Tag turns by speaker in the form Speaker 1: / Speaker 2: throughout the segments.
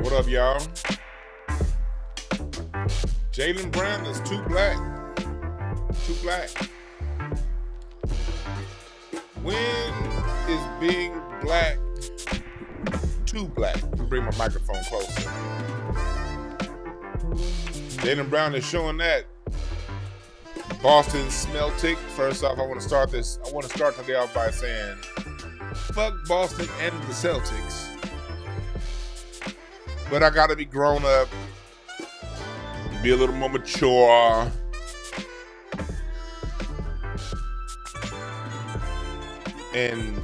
Speaker 1: What up, y'all? Jaylen Brown is too black. Too black. When is being black too black? Let me bring my microphone closer. Jaylen Brown is showing that. Boston Celtics. First off, I want to start today off by saying, fuck Boston and the Celtics. But I gotta be grown up, be a little more mature. And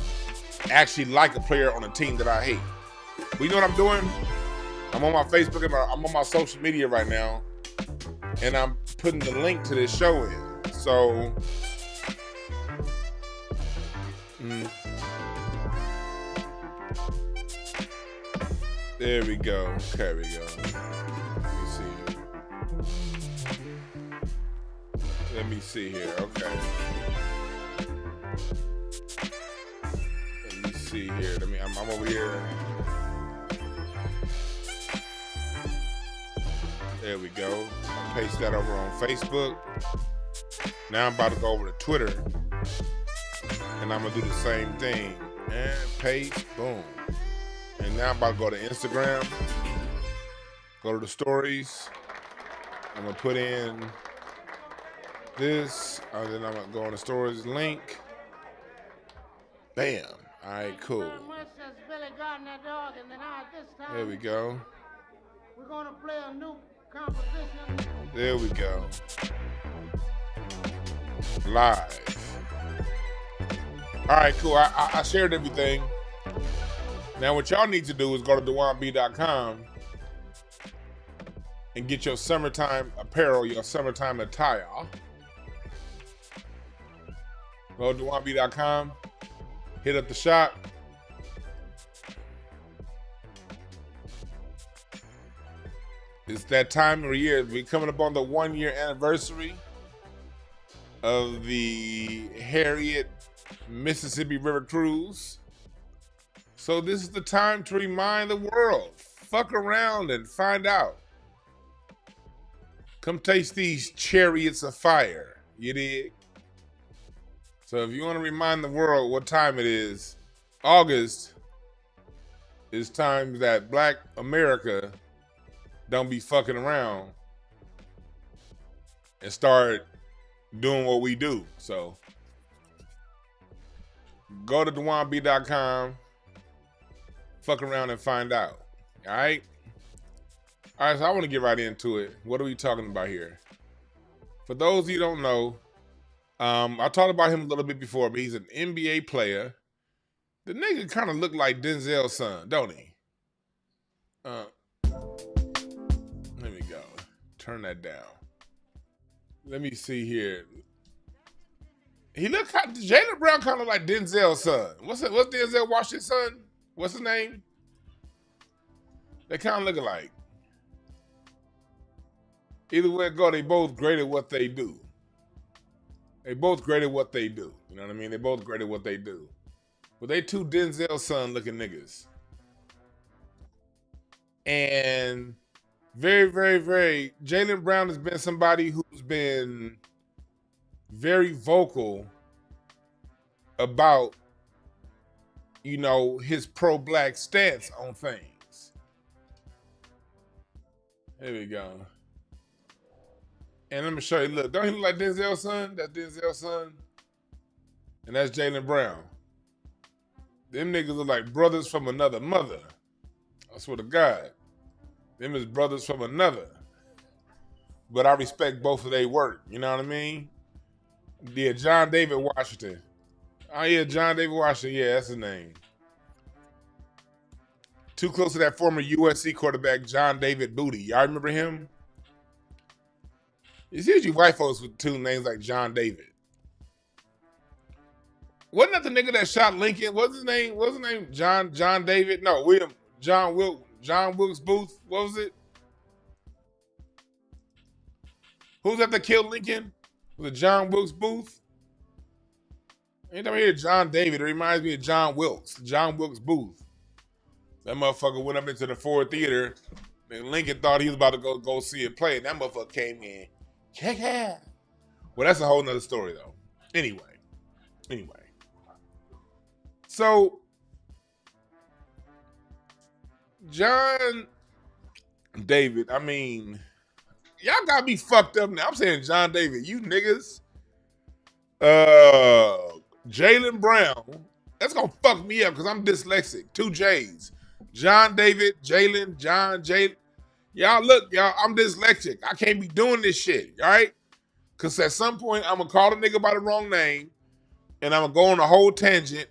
Speaker 1: actually like a player on a team that I hate. But you know what I'm doing? I'm on my Facebook and I'm on my social media right now. And I'm putting the link to this show in. So, there we go. There we go. Let me see here. Okay. Let me see here. I'm over here. There we go. I'll paste that over on Facebook. Now I'm about to go over to Twitter. And I'm going to do the same thing. And paste. Boom. And now I'm about to go to Instagram. Go to the stories. I'm going to put in this. And then I'm going to go on the stories link. Bam. All right, cool. There we go.
Speaker 2: We're going to play a new composition.
Speaker 1: There we go. Live. All right, cool. I shared everything. Now, what y'all need to do is go to DewanB.com and get your summertime apparel, your summertime attire. Go to DewanB.com, hit up the shop. It's that time of the year. We're coming up on the 1-year anniversary of the Harriet, Mississippi River Cruise. So this is the time to remind the world. Fuck around and find out. Come taste these chariots of fire. You dig? So if you want to remind the world what time it is, August is time that Black America don't be fucking around and start doing what we do. So go to DewanB.com, fuck around and find out. All right? All right, so I want to get right into it. What are we talking about here? For those of you who don't know, I talked about him a little bit before, but he's an NBA player. The nigga kind of look like Denzel's son, don't he? Let me go. Turn that down. Let me see here. He look kind of, Jaylen Brown kind of like Denzel's son. What's Denzel Washington's son? What's his name? They kind of look alike. Either way it go, they both great at what they do. They both great at what they do. You know what I mean? They both great at what they do. But they two Denzel son looking niggas. And very, very, very, Jaylen Brown has been somebody who's been very vocal about, you know, his pro-black stance on things. There we go. And let me show you, look, don't he look like Denzel's son? That's Denzel's son. And that's Jaylen Brown. Them niggas look like brothers from another mother. I swear to God. Them is brothers from another. But I respect both of their work. You know what I mean? Yeah, John David Washington. Oh yeah, John David Washington. Yeah, that's his name. Too close to that former USC quarterback, John David Booty. Y'all remember him? It's usually white folks with two names like John David. Wasn't that the nigga that shot Lincoln? What's his name? What's his name? John David? No, John Wilkes Booth. What was it? Who's that killed Lincoln? Was it John Wilkes Booth? Anytime I hear John David, it reminds me of John Wilkes Booth. That motherfucker went up into the Ford Theater. And Lincoln thought he was about to go see it play, and that motherfucker came in. Check out. Well, that's a whole nother story, though. Anyway. So, John David, I mean, y'all got me fucked up now. I'm saying John David, you niggas. Jaylen Brown, that's gonna fuck me up because I'm dyslexic. 2 J's. John David, Jaylen, John, Jaylen. Y'all look, y'all, I'm dyslexic. I can't be doing this shit, all right? Because at some point, I'm gonna call the nigga by the wrong name, and I'm gonna go on a whole tangent,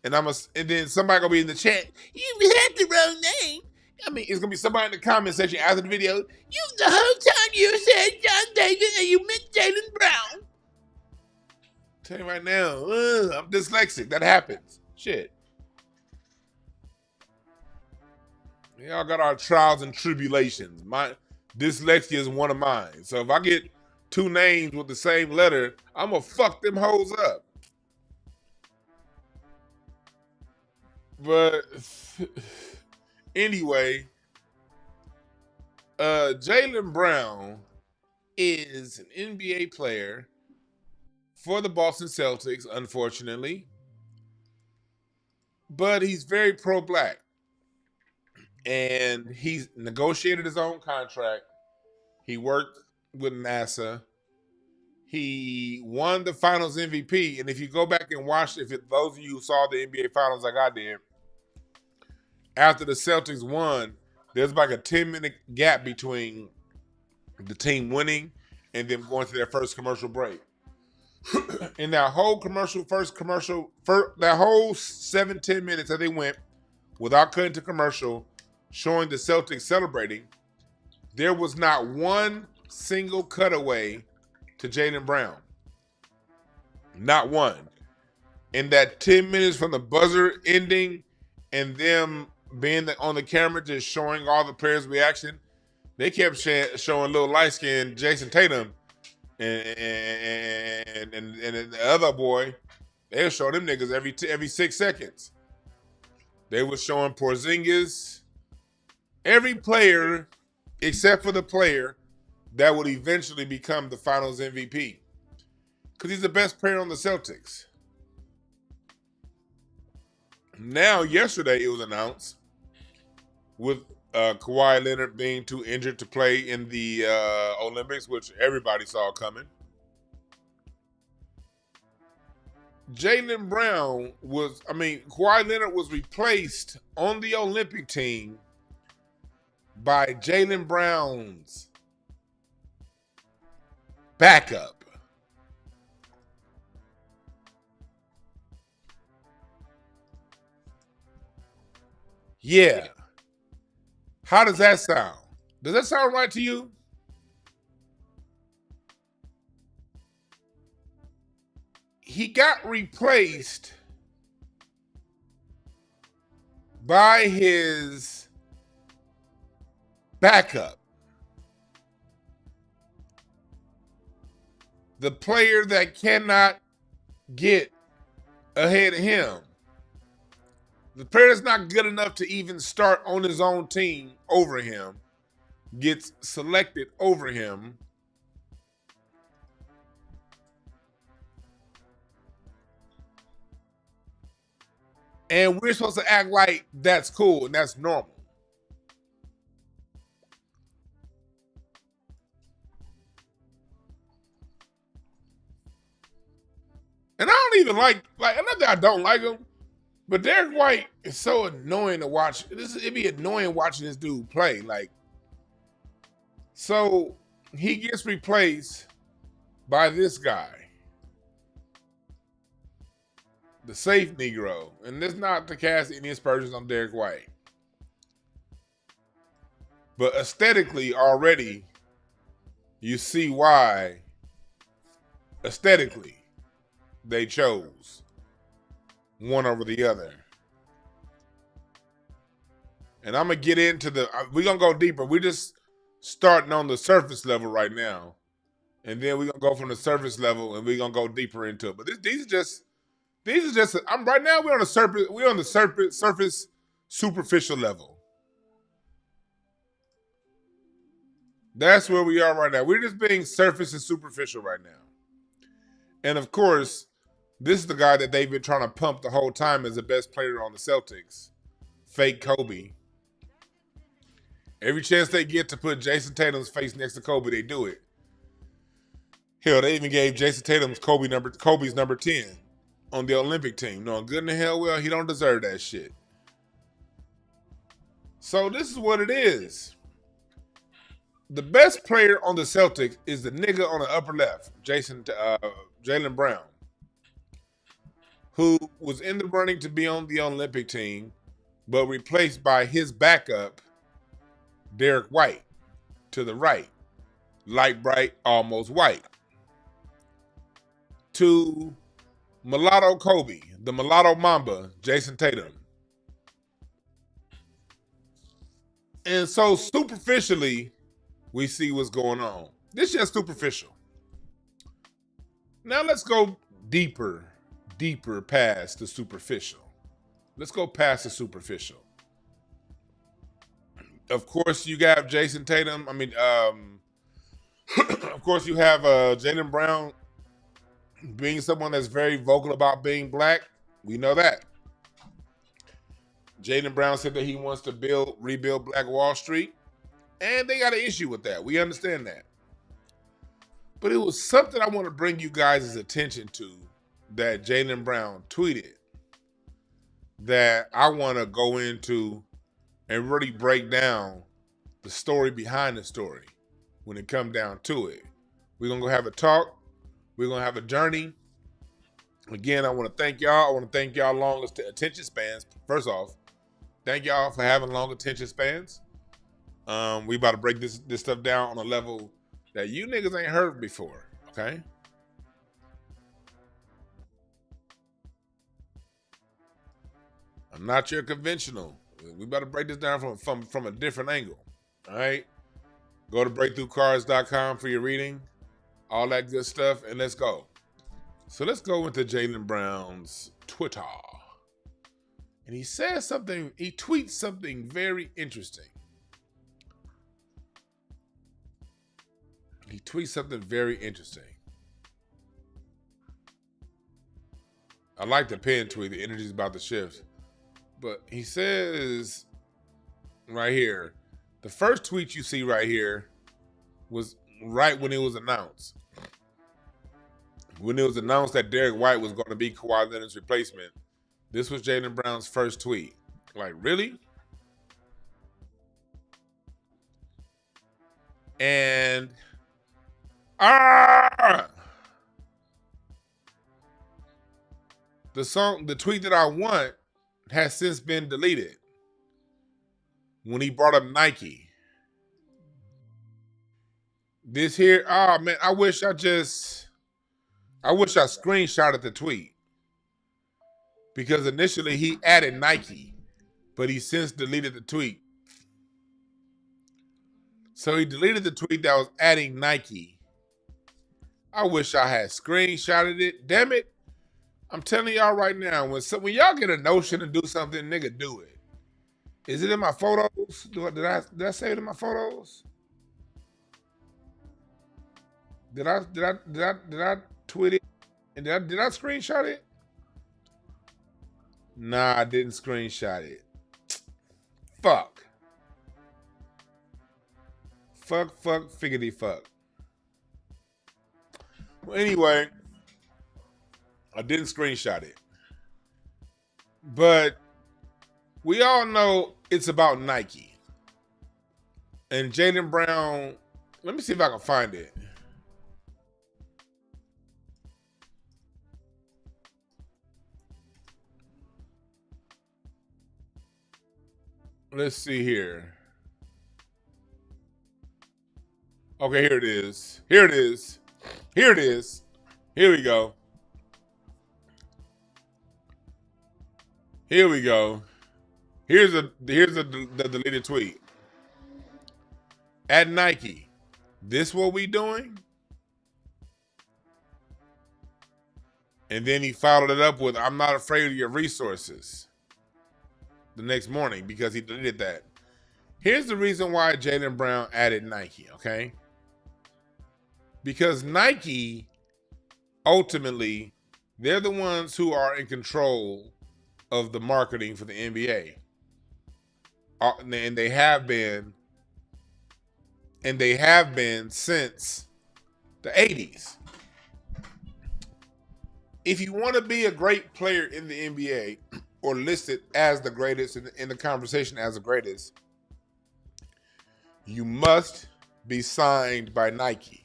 Speaker 1: and then somebody gonna be in the chat, you had the wrong name. I mean, it's gonna be somebody in the comment section after the video, you the whole time you said John David and you meant Jaylen Brown. Tell you right now, I'm dyslexic. That happens. Shit. Y'all got our trials and tribulations. My dyslexia is one of mine. So if I get 2 names with the same letter, I'm gonna fuck them hoes up. But anyway, Jaylen Brown is an NBA player for the Boston Celtics, unfortunately. But he's very pro-black. And he's negotiated his own contract. He worked with NASA. He won the Finals MVP. And if you go back and watch, those of you who saw the NBA Finals like I did, after the Celtics won, there's like a 10-minute gap between the team winning and them going to their first commercial break. In that whole that whole 7-10 minutes that they went without cutting to commercial, showing the Celtics celebrating, there was not one single cutaway to Jaylen Brown. Not one. In that 10 minutes from the buzzer ending and them being on the camera just showing all the players' reaction, they kept showing little light-skinned Jason Tatum and the other boy. They were showing them niggas every 6 seconds. They were showing Porzingis, every player except for the player that would eventually become the Finals MVP, because he's the best player on the Celtics. Now, yesterday it was announced, with Kawhi Leonard being too injured to play in the Olympics, which everybody saw coming. Kawhi Leonard was replaced on the Olympic team by Jaylen Brown's backup. Yeah. How does that sound? Does that sound right to you? He got replaced by his backup. The player that cannot get ahead of him. The player that's not good enough to even start on his own team over him gets selected over him. And we're supposed to act like that's cool and that's normal. And I don't even like not that I don't like him, but Derek White is so annoying to watch. It'd be annoying watching this dude play. So he gets replaced by this guy, the safe Negro. And this is not to cast any aspersions on Derek White. But aesthetically, already, you see why, aesthetically, they chose one over the other. And I'm going to get into we're going to go deeper. We're just starting on the surface level right now. And then we're going to go from the surface level and we're going to go deeper into it. But these are just, right now we're on the surface superficial level. That's where we are right now. We're just being surface and superficial right now. And of course, this is the guy that they've been trying to pump the whole time as the best player on the Celtics. Fake Kobe. Every chance they get to put Jason Tatum's face next to Kobe, they do it. Hell, they even gave Jason Tatum's Kobe's number 10 on the Olympic team. Knowing good and the hell well he don't deserve that shit. So this is what it is. The best player on the Celtics is the nigga on the upper left, Jaylen Brown, who was in the running to be on the Olympic team, but replaced by his backup, Derek White, to the right. Light bright, almost white. To Mulatto Kobe, the Mulatto Mamba, Jason Tatum. And so superficially, we see what's going on. This is just superficial. Now let's go deeper past the superficial. Let's go past the superficial. Of course, you got Jason Tatum. Of course, you have Jaylen Brown being someone that's very vocal about being black. We know that. Jaylen Brown said that he wants to rebuild Black Wall Street. And they got an issue with that. We understand that. But it was something I want to bring you guys' attention to that Jaylen Brown tweeted that I want to go into and really break down the story behind the story when it comes down to it. We're going to go have a talk. We're going to have a journey. Again, I want to thank y'all. I want to thank y'all long attention spans. First off, thank y'all for having long attention spans. We about to break this stuff down on a level that you niggas ain't heard before, okay? I'm not your conventional. We about to break this down from a different angle, all right? Go to breakthroughcards.com for your reading, all that good stuff, and let's go. So let's go into Jaylen Brown's Twitter. And he tweets something very interesting. He tweets something very interesting. I like the pen tweet. The energy's about to shift. But he says right here, the first tweet you see right here was right when it was announced. When it was announced that Derek White was going to be Kawhi Leonard's replacement, this was Jaylen Brown's first tweet. Like, really? And the tweet that I want has since been deleted when he brought up Nike. This here, man, I wish I screenshotted the tweet. Because initially he added Nike, but he since deleted the tweet. So he deleted the tweet that was adding Nike. I wish I had screenshotted it. Damn it. I'm telling y'all right now, when y'all get a notion to do something, nigga, do it. Is it in my photos? Did I save it in my photos? Did I tweet it? And did I screenshot it? Nah, I didn't screenshot it. Fuck. Fuck, figgity fuck. Well, anyway, I didn't screenshot it. But we all know it's about Nike. And Jaylen Brown, let me see if I can find it. Let's see here. Okay, here it is. Here it is. Here it is. Here we go. Here we go. Here's the deleted tweet. At Nike, this what we doing? And then he followed it up with, I'm not afraid of your resources. the next morning because he deleted that. Here's the reason why Jaylen Brown added Nike, okay? Because Nike, ultimately, they're the ones who are in control of the marketing for the NBA. And they have been since the 80s. If you want to be a great player in the NBA or listed as the greatest in the conversation as the greatest, you must be signed by Nike.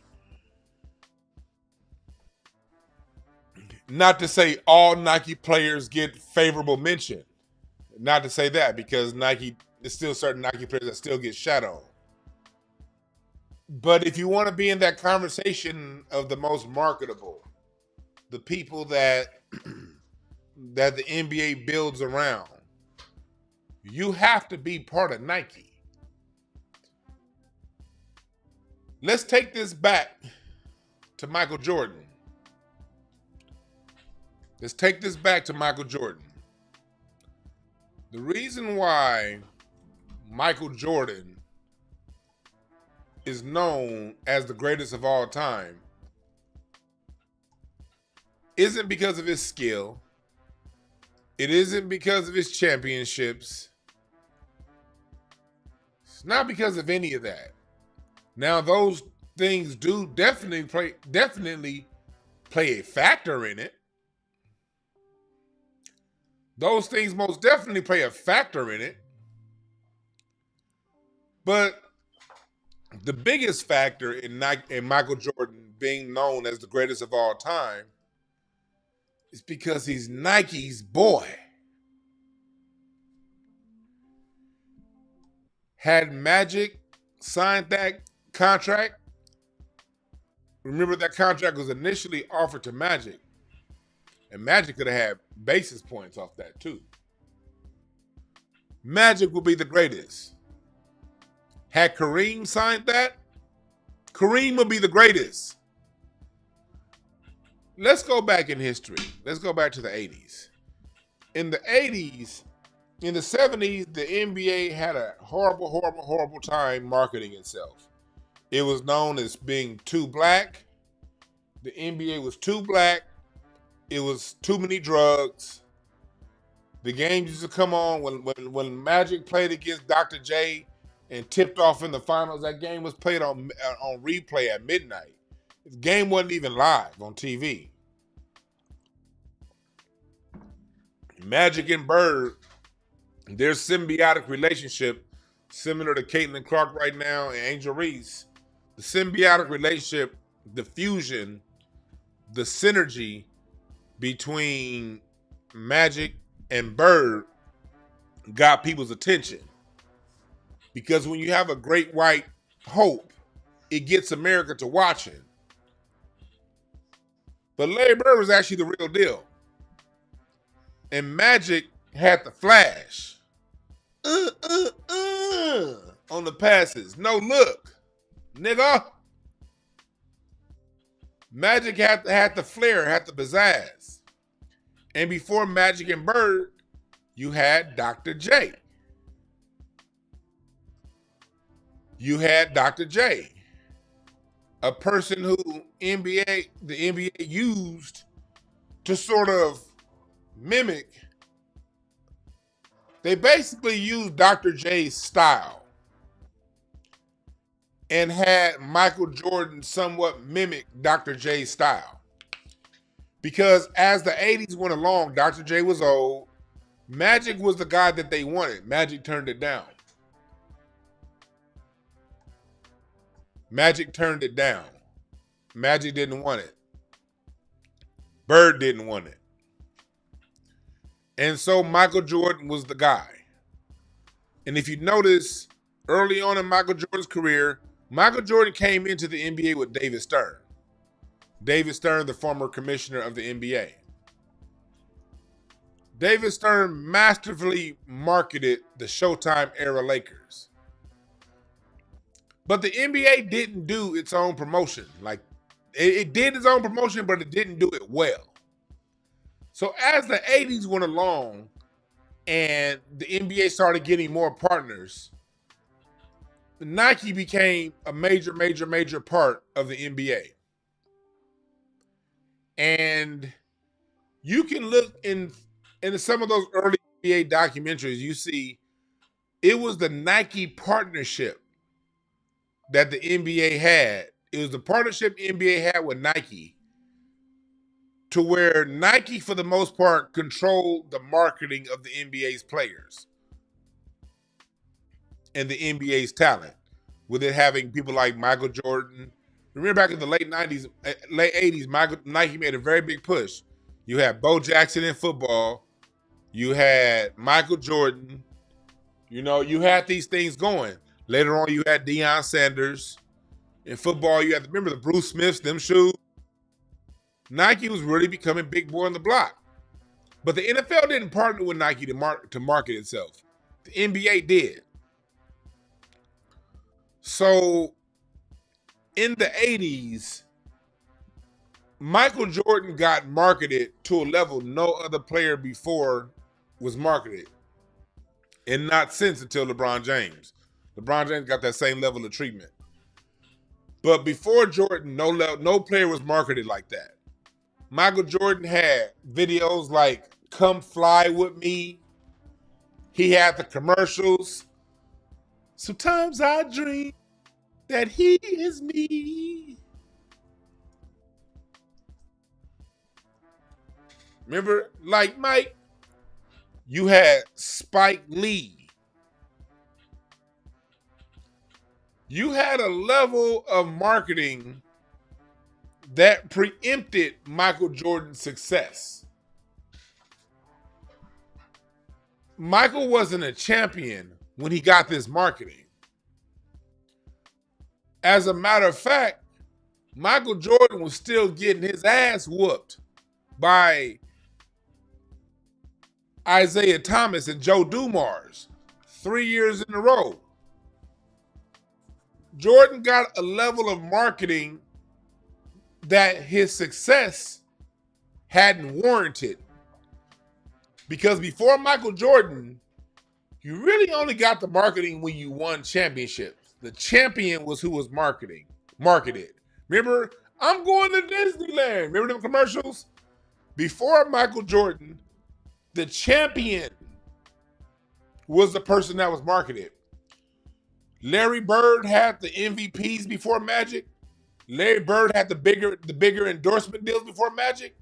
Speaker 1: Not to say all Nike players get favorable mention. Not to say that, because Nike, there's still certain Nike players that still get shat on. But if you want to be in that conversation of the most marketable, the people that that the NBA builds around, you have to be part of Nike. Let's take this back to Michael Jordan. Let's take this back to Michael Jordan. The reason why Michael Jordan is known as the greatest of all time isn't because of his skill. It isn't because of his championships. It's not because of any of that. Now, those things do definitely play a factor in it. Those things most definitely play a factor in it. But the biggest factor in Michael Jordan being known as the greatest of all time is because he's Nike's boy. Had Magic signed that contract, remember that contract was initially offered to Magic, and Magic could have had basis points off that too. Magic will be the greatest. Had Kareem signed that, Kareem would be the greatest. Let's go back in history. Let's go back to the 80s. In the 80s, in the 70s, the NBA had a horrible time marketing itself. It was known as being too black. The NBA was too black. It was too many drugs. The games used to come on when Magic played against Dr. J and tipped off in the finals. That game was played on replay at midnight. The game wasn't even live on TV. Magic and Bird, their symbiotic relationship, similar to Caitlin Clark right now and Angel Reese, the symbiotic relationship, the fusion, the synergy between Magic and Bird got people's attention. Because when you have a great white hope, it gets America to watching. But Larry Bird was actually the real deal. And Magic had the flash. On the passes. No look. Nigga. Magic had the flair, had the pizzazz. And before Magic and Bird, you had Dr. J. You had Dr. J, a person who the NBA used to sort of mimic. They basically used Dr. J's style and had Michael Jordan somewhat mimic Dr. J's style. Because as the 80s went along, Dr. J was old. Magic was the guy that they wanted. Magic turned it down. Magic turned it down. Magic didn't want it. Bird didn't want it. And so Michael Jordan was the guy. And if you notice, early on in Michael Jordan's career, Michael Jordan came into the NBA with David Stern. David Stern, the former commissioner of the NBA. David Stern masterfully marketed the Showtime era Lakers. But the NBA didn't do its own promotion. Like, it did its own promotion, but it didn't do it well. So as the 80s went along, and the NBA started getting more partners, Nike became a major part of the NBA. And you can look in some of those early NBA documentaries, you see it was the Nike partnership that the NBA had. It was the partnership the NBA had with Nike, to where Nike, for the most part, controlled the marketing of the NBA's players and the NBA's talent, with it having people like Michael Jordan. Remember back in the late 90s, late 80s, Nike made a very big push. You had Bo Jackson in football. You had Michael Jordan. You know, you had these things going. Later on, you had Deion Sanders. In football, you had, remember the Bruce Smiths, them shoes. Nike was really becoming big boy on the block. But the NFL didn't partner with Nike to market itself. The NBA did. So in the 80s, Michael Jordan got marketed to a level no other player before was marketed. And not since until LeBron James. LeBron James got that same level of treatment. But before Jordan, no player was marketed like that. Michael Jordan had videos like Come Fly With Me. He had the commercials. Sometimes I dream that he is me. Remember, like Mike, you had Spike Lee. You had a level of marketing that preempted Michael Jordan's success. Michael wasn't a champion when he got this marketing. As a matter of fact, Michael Jordan was still getting his ass whooped by Isaiah Thomas and Joe Dumars 3 years in a row. Jordan got a level of marketing that his success hadn't warranted. Because before Michael Jordan, you really only got the marketing when you won championships. The champion was who was marketed. Remember, I'm going to Disneyland. Remember them commercials? Before Michael Jordan, the champion was the person that was marketed. Larry Bird had the MVPs before Magic. Larry Bird had the bigger endorsement deals before Magic.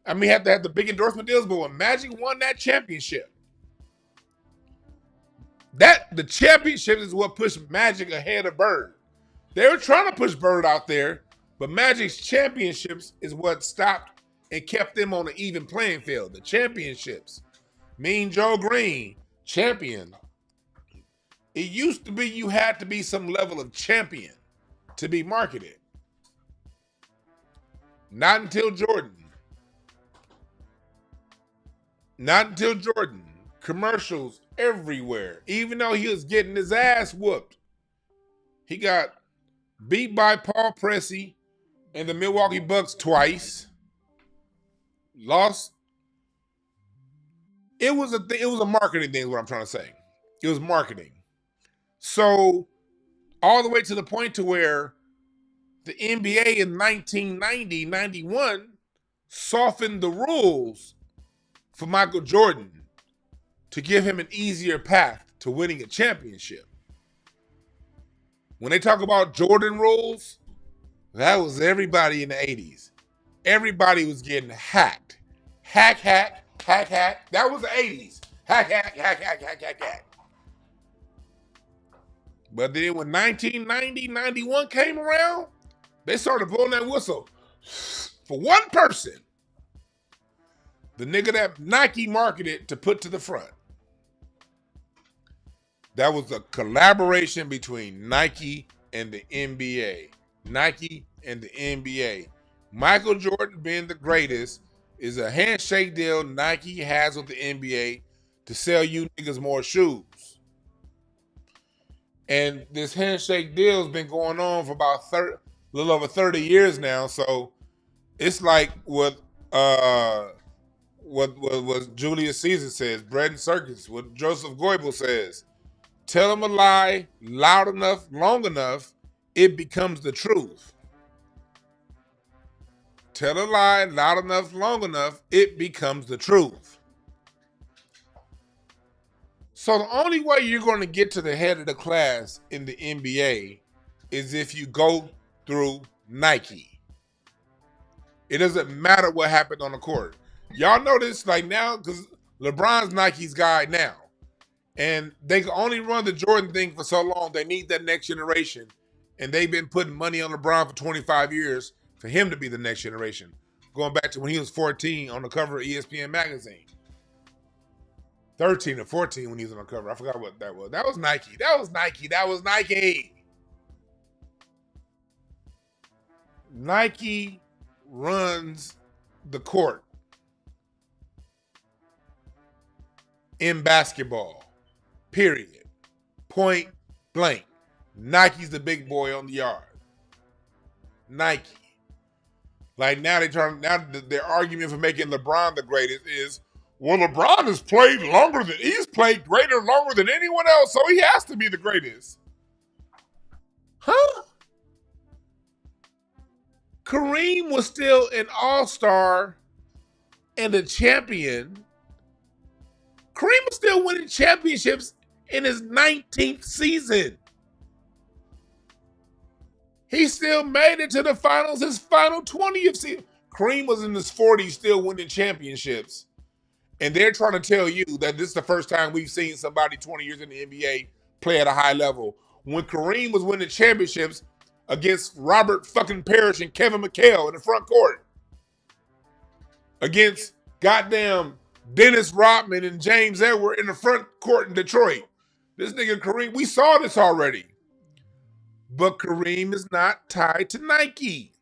Speaker 1: I mean, had to have the big endorsement deals, but when Magic won that championship, the championship is what pushed Magic ahead of Bird. They were trying to push Bird out there, but Magic's championships is what stopped and kept them on an even playing field. The championships. Mean Joe Green, champion. It used to be you had to be some level of champion to be marketed. Not until Jordan. Not until Jordan. Commercials everywhere. Even though he was getting his ass whooped. He got beat by Paul Pressey and the Milwaukee Bucks twice. Lost. It was a marketing thing is what I'm trying to say. It was marketing. So all the way to the point to where the NBA in 1990-91 softened the rules for Michael Jordan to give him an easier path to winning a championship. When they talk about Jordan rules, that was everybody in the 80s. Everybody was getting hacked. Hack. That was the 80s. Hack. But then when 1990-91 came around, they started blowing that whistle for one person. The nigga that Nike marketed to put to the front. That was a collaboration between Nike and the NBA. Nike and the NBA. Michael Jordan being the greatest is a handshake deal Nike has with the NBA to sell you niggas more shoes. And this handshake deal has been going on for about a little over 30 years now. So it's like what what Julius Caesar says, bread and circus, what Joseph Goebbels says. Tell them a lie loud enough, long enough, it becomes the truth. Tell a lie loud enough, long enough, it becomes the truth. So the only way you're going to get to the head of the class in the NBA is if you go through Nike. It doesn't matter what happened on the court. Y'all know this like now because LeBron's Nike's guy now. And they can only run the Jordan thing for so long. They need that next generation. And they've been putting money on LeBron for 25 years for him to be the next generation. Going back to when he was 14 on the cover of ESPN magazine. 13 or 14 when he was on the cover. I forgot what that was. That was Nike. That was Nike. That was Nike. Nike runs the court in basketball. Period. Point blank. Nike's the big boy on the yard. Nike. Like now their argument for making LeBron the greatest is, well, LeBron has played he's played longer than anyone else, so he has to be the greatest. Huh? Kareem was still an all-star and a champion. Kareem was still winning championships in his 19th season. He still made it to the finals his final 20th season. Kareem was in his 40s still winning championships. And they're trying to tell you that this is the first time we've seen somebody 20 years in the NBA play at a high level. When Kareem was winning championships against Robert fucking Parrish and Kevin McHale in the front court. Against goddamn Dennis Rodman and James Edward in the front court in Detroit. This nigga Kareem, we saw this already. But Kareem is not tied to Nike.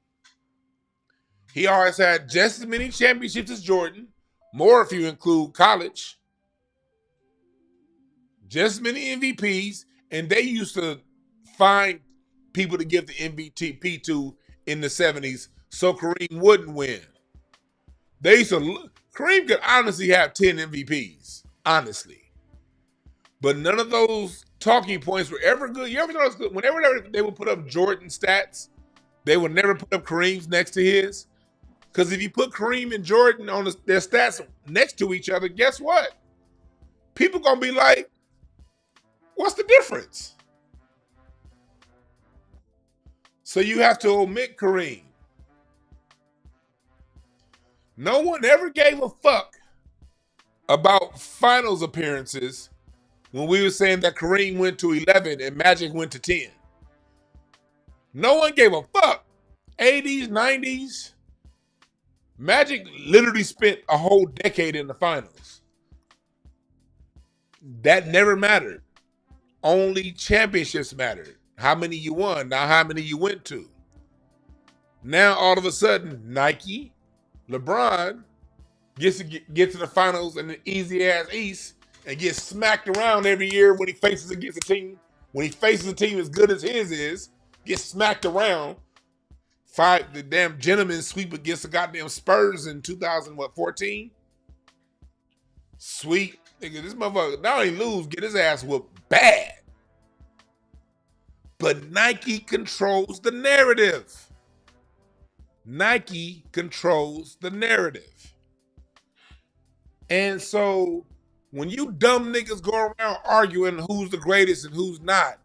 Speaker 1: He always had just as many championships as Jordan, more if you include college. Just as many MVPs, and they used to find people to give the MVP to in the 70s so Kareem wouldn't win. Kareem could honestly have 10 MVPs, honestly. But none of those talking points were ever good. You ever notice whenever they would put up Jordan stats, they would never put up Kareem's next to his? Because if you put Kareem and Jordan on their stats next to each other, guess what? People going to be like, what's the difference? So you have to omit Kareem. No one ever gave a fuck about finals appearances when we were saying that Kareem went to 11 and Magic went to 10. No one gave a fuck. 80s, 90s. Magic literally spent a whole decade in the finals. That never mattered. Only championships mattered. How many you won, not how many you went to. Now, all of a sudden, Nike, LeBron, gets to the finals in an easy-ass East and gets smacked around every year when he faces against a team. When he faces a team as good as his is, gets smacked around. The damn gentleman sweep against the goddamn Spurs in 2014. Sweet. Nigga, this motherfucker not only lose, get his ass whooped bad. But Nike controls the narrative. Nike controls the narrative. And so when you dumb niggas go around arguing who's the greatest and who's not,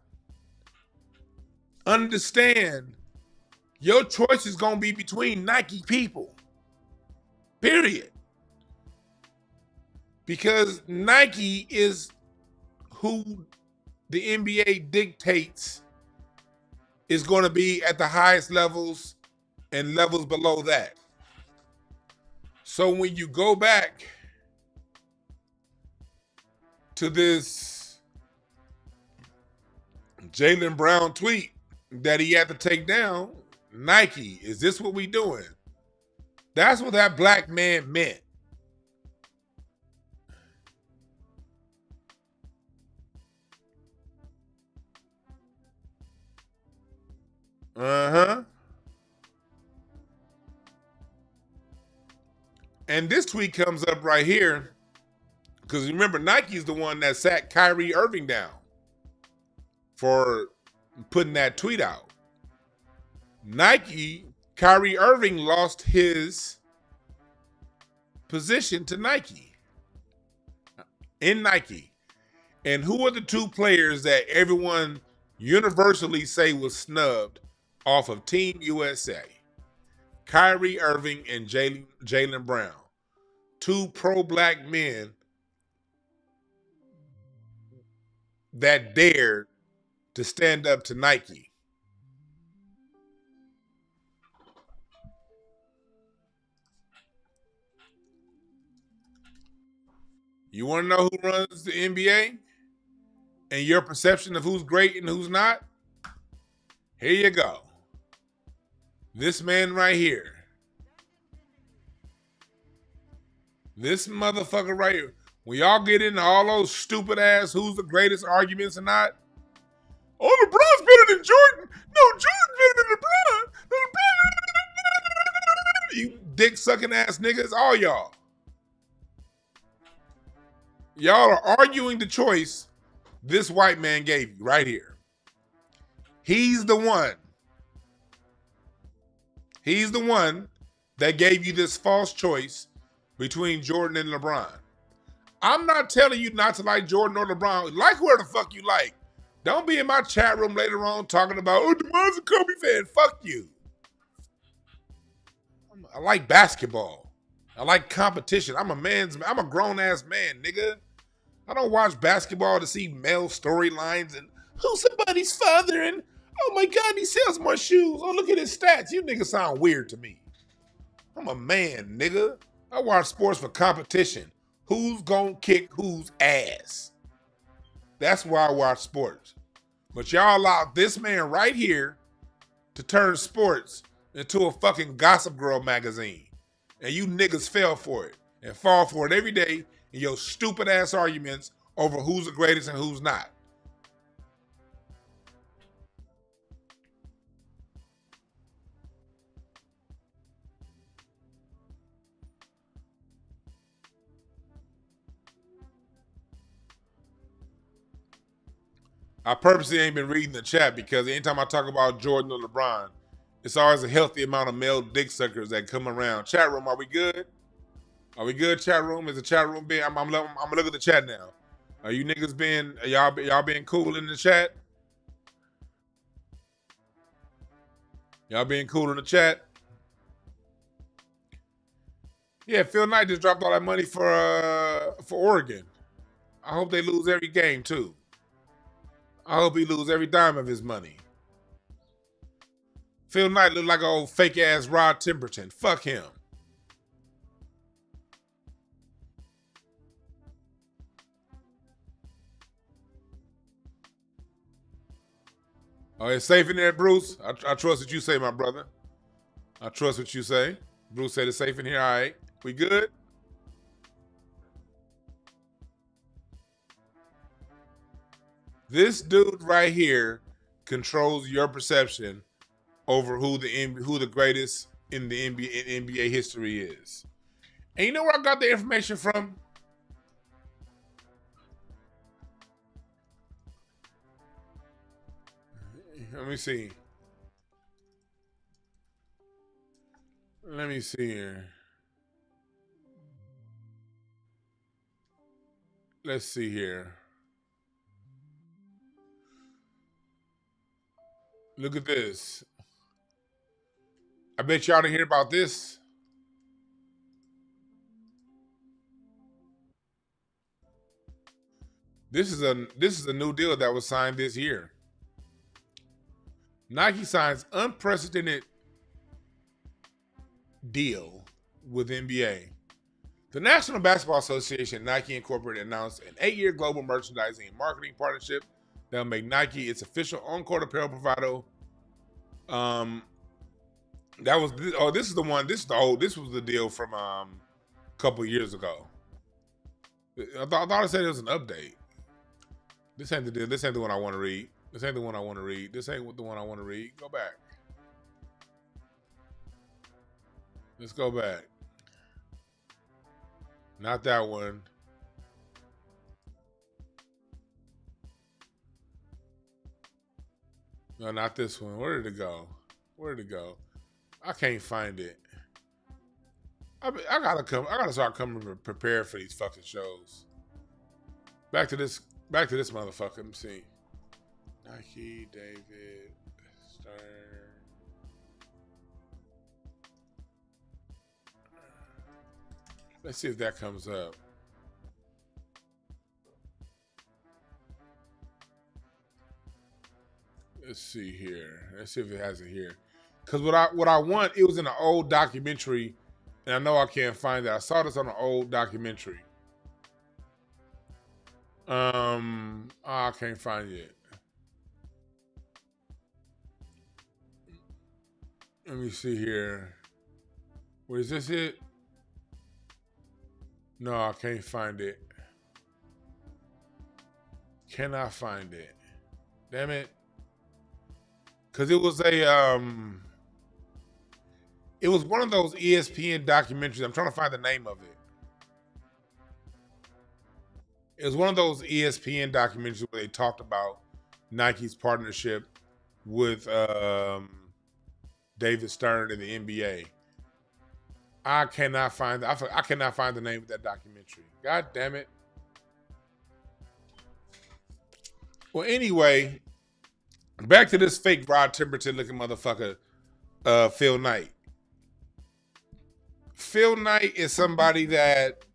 Speaker 1: understand your choice is going to be between Nike people. Period. Because Nike is who the NBA dictates is going to be at the highest levels and levels below that. So when you go back to this Jaylen Brown tweet that he had to take down, Nike, is this what we doing? That's what that black man meant. Uh-huh. And this tweet comes up right here because remember, Nike's the one that sat Kyrie Irving down for putting that tweet out. Kyrie Irving lost his position to Nike. In Nike. And who are the two players that everyone universally say was snubbed off of Team USA? Kyrie Irving and Jaylen Brown. Two pro-black men that dared to stand up to Nike. You want to know who runs the NBA and your perception of who's great and who's not? Here you go. This man right here. This motherfucker right here. When y'all get into all those stupid ass who's the greatest arguments or not, oh, LeBron's better than Jordan. No, Jordan's better than LeBron. You dick sucking ass niggas, all y'all. Y'all are arguing the choice this white man gave you right here. He's the one. He's the one that gave you this false choice between Jordan and LeBron. I'm not telling you not to like Jordan or LeBron. Like whoever the fuck you like. Don't be in my chat room later on talking about, oh, DeMar's a Kobe fan. Fuck you. I like basketball. I like competition. I'm a grown-ass man, nigga. I don't watch basketball to see male storylines and who's somebody's father and, oh my God, he sells more shoes. Oh, look at his stats. You niggas sound weird to me. I'm a man, nigga. I watch sports for competition. Who's gonna kick whose ass? That's why I watch sports. But y'all allowed this man right here to turn sports into a fucking Gossip Girl magazine. And you niggas fell for it and fall for it every day in your stupid ass arguments over who's the greatest and who's not. I purposely ain't been reading the chat because anytime I talk about Jordan or LeBron, it's always a healthy amount of male dick suckers that come around. Chat room, are we good? Are we good, chat room? Is the chat room being? I'm gonna look at the chat now. Are you niggas being? Y'all being cool in the chat? Y'all being cool in the chat? Yeah, Phil Knight just dropped all that money for Oregon. I hope they lose every game too. I hope he lose every dime of his money. Phil Knight look like an old fake ass Rod Temperton. Fuck him. Oh, it's safe in there, Bruce? I trust what you say, my brother. I trust what you say. Bruce said it's safe in here. All right. We good? This dude right here controls your perception over who the greatest in the NBA history is. And you know where I got the information from? Let me see. Let me see here. Let's see here. Look at this. I bet y'all didn't hear about this. This is a new deal that was signed this year. Nike signs unprecedented deal with NBA. The National Basketball Association, Nike Incorporated, announced an 8-year global merchandising and marketing partnership that will make Nike its official on-court apparel provider. This is the one. This was the deal from a couple years ago. I thought it said it was an update. This ain't the deal. This ain't the one I want to read. This ain't the one I want to read. This ain't the one I want to read. Go back. Let's go back. Not that one. No, not this one. Where did it go? Where did it go? I can't find it. I gotta start coming prepared for these fucking shows. Back to this motherfucker. Let me see. Nike, David Stern. Let's see if that comes up. Let's see here. Let's see if it has it here. Because what I want, it was in an old documentary, and I know I can't find it. I saw this on an old documentary. I can't find it. Let me see here. Wait, is this it? No, I can't find it. Cannot find it. Damn it. Cause it was it was one of those ESPN documentaries. I'm trying to find the name of it. It was one of those ESPN documentaries where they talked about Nike's partnership with David Stern in the NBA. I cannot find the name of that documentary. God damn it. Well, anyway, back to this fake Rod Temperton looking motherfucker, Phil Knight. Phil Knight is somebody that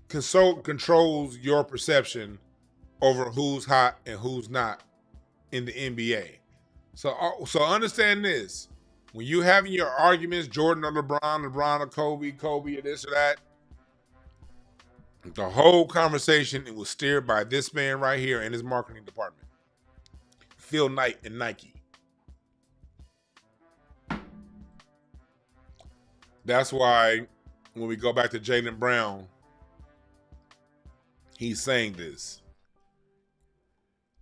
Speaker 1: controls your perception over who's hot and who's not in the NBA. So understand this. When you having your arguments, Jordan or LeBron or Kobe or this or that, the whole conversation, it was steered by this man right here in his marketing department. Phil Knight and Nike. That's why when we go back to Jaylen Brown, he's saying this.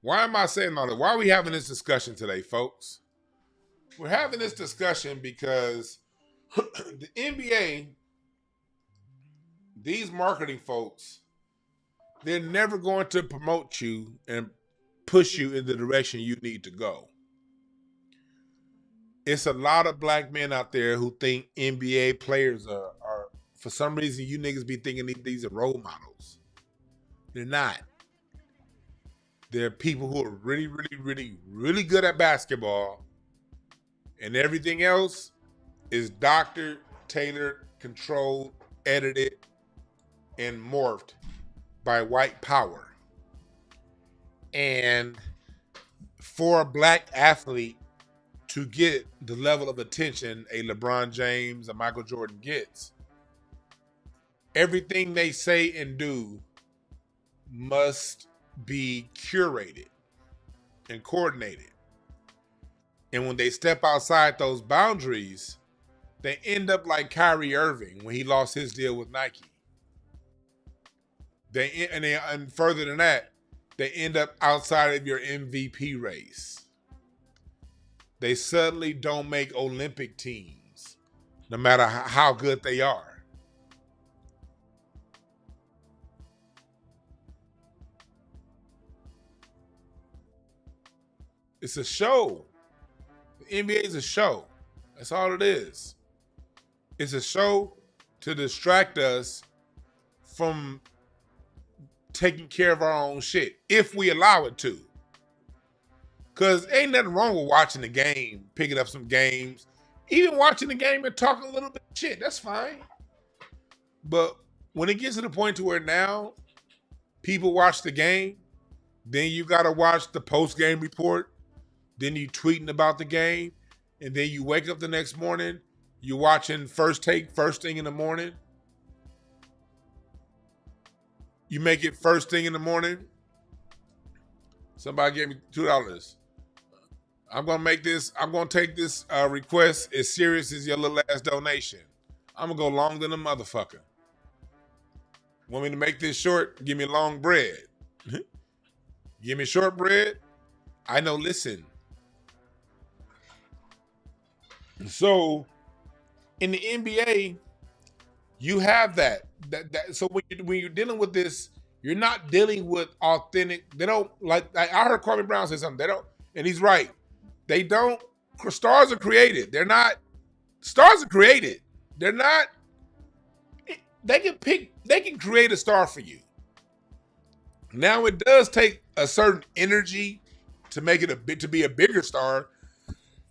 Speaker 1: Why am I saying all that? Why are we having this discussion today, folks? We're having this discussion because the NBA, these marketing folks, they're never going to promote you and push you in the direction you need to go. It's a lot of black men out there who think NBA players are for some reason, you niggas be thinking these are role models. They're not. They're people who are really, really, really, really good at basketball, and everything else is doctored, tailored, controlled, edited, and morphed by white power. And for a black athlete to get the level of attention a LeBron James, a Michael Jordan gets, everything they say and do must be curated and coordinated. And when they step outside those boundaries, they end up like Kyrie Irving when he lost his deal with Nike. And further than that, they end up outside of your MVP race. They suddenly don't make Olympic teams, no matter how good they are. It's a show. The NBA is a show. That's all it is. It's a show to distract us from taking care of our own shit, if we allow it to. Because ain't nothing wrong with watching the game, picking up some games, even watching the game and talking a little bit of shit. That's fine. But when it gets to the point to where now people watch the game, then you got to watch the post-game report, then you tweeting about the game, and then you wake up the next morning, you're watching First Take first thing in the morning. You make it first thing in the morning. Somebody gave me $2. I'm gonna take this request as serious as your little ass donation. I'm gonna go longer than a motherfucker. Want me to make this short? Give me long bread. Give me short bread? I know, listen. So, in the NBA, You have that. So when you're dealing with this, you're not dealing with authentic. They don't like I heard Kwame Brown say something. They don't, and he's right. They don't. Stars are created. They're not. Stars are created. They're not. They can pick. They can create a star for you. Now it does take a certain energy to make it to be a bigger star.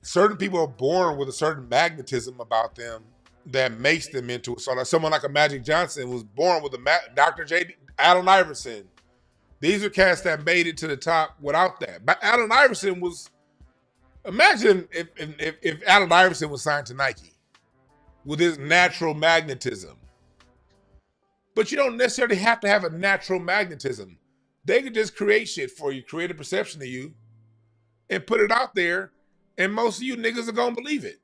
Speaker 1: Certain people are born with a certain magnetism about them that makes them into a star. Like someone like a Magic Johnson was born with a Dr. J. Allen Iverson. These are cats that made it to the top without that. But Allen Iverson was. Imagine if Allen Iverson was signed to Nike with his natural magnetism. But you don't necessarily have to have a natural magnetism. They could just create shit for you, create a perception of you, and put it out there, and most of you niggas are gonna believe it.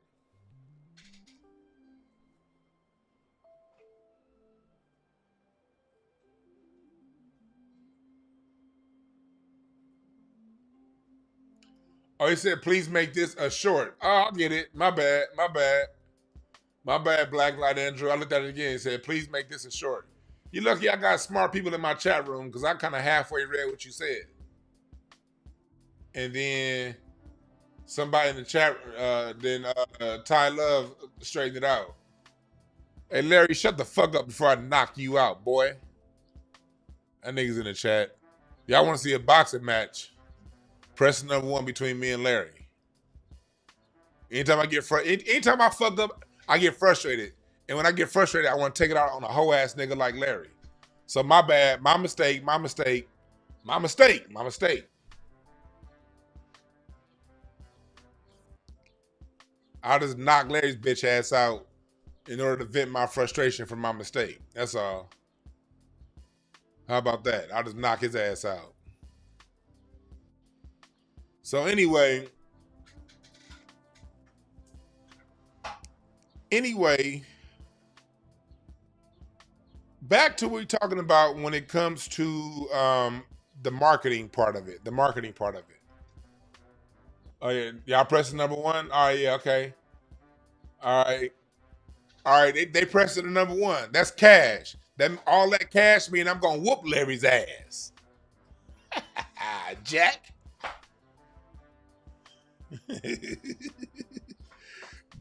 Speaker 1: Oh, he said, please make this a short. Oh, I'll get it. My bad. My bad, Black Light Andrew. I looked at it again. He said, please make this a short. You're lucky I got smart people in my chat room because I kind of halfway read what you said. And then somebody in the chat, Ty Love straightened it out. Hey, Larry, shut the fuck up before I knock you out, boy. That nigga's in the chat. Y'all want to see a boxing match? Press number 1 between me and Larry. Anytime I fuck up, I get frustrated. And when I get frustrated, I want to take it out on a hoe ass nigga like Larry. So my bad, my mistake. I'll just knock Larry's bitch ass out in order to vent my frustration from my mistake. That's all. How about that? I'll just knock his ass out. So anyway, back to what we're talking about when it comes to the marketing part of it. Oh yeah, y'all pressing number 1? All right, yeah, okay. All right. They pressing the number 1. That's cash. All that cash mean I'm gonna whoop Larry's ass. Jack.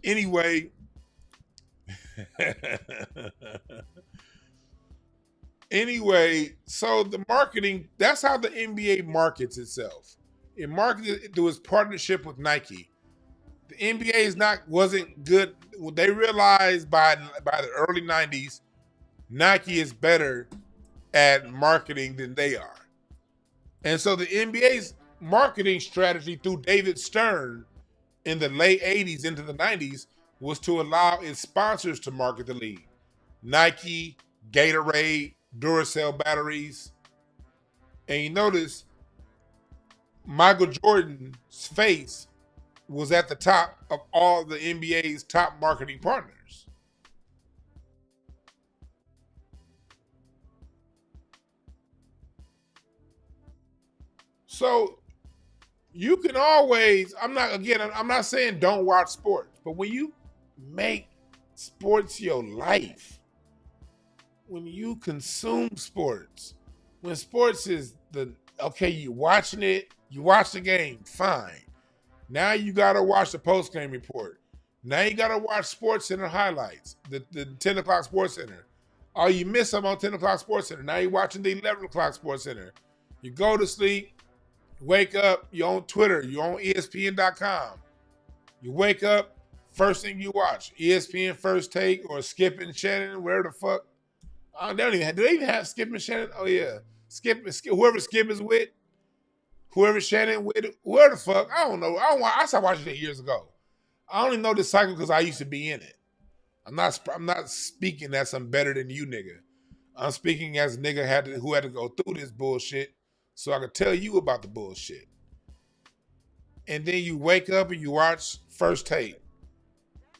Speaker 1: Anyway. So the marketing, that's how the NBA markets itself. It marketed it through its partnership with Nike. The NBA wasn't good. They realized by the early 90s, Nike is better at marketing than they are. And so the NBA's marketing strategy through David Stern in the late 80s into the 90s was to allow its sponsors to market the league. Nike, Gatorade, Duracell batteries. And you notice Michael Jordan's face was at the top of all the NBA's top marketing partners. So you can always, I'm not saying don't watch sports, but when you make sports your life, when you consume sports, when sports is you watching it, you watch the game, fine. Now you gotta watch the post-game report. Now you gotta watch Sports Center highlights, the 10 o'clock Sports Center. Oh, you miss some on 10 o'clock Sports Center. Now you're watching the 11 o'clock Sports Center. You go to sleep, wake up, you're on Twitter, you're on ESPN.com. You wake up, first thing you watch, ESPN First Take or Skip and Shannon, wherever the fuck. Do they even have Skip and Shannon? Oh yeah. Skip, whoever Skip is with, whoever Shannon with, whoever the fuck, I don't know. I stopped watching it years ago. I only know this cycle because I used to be in it. I'm not speaking as I'm better than you, nigga. I'm speaking as a nigga who had to go through this bullshit so I could tell you about the bullshit. And then you wake up and you watch First Take.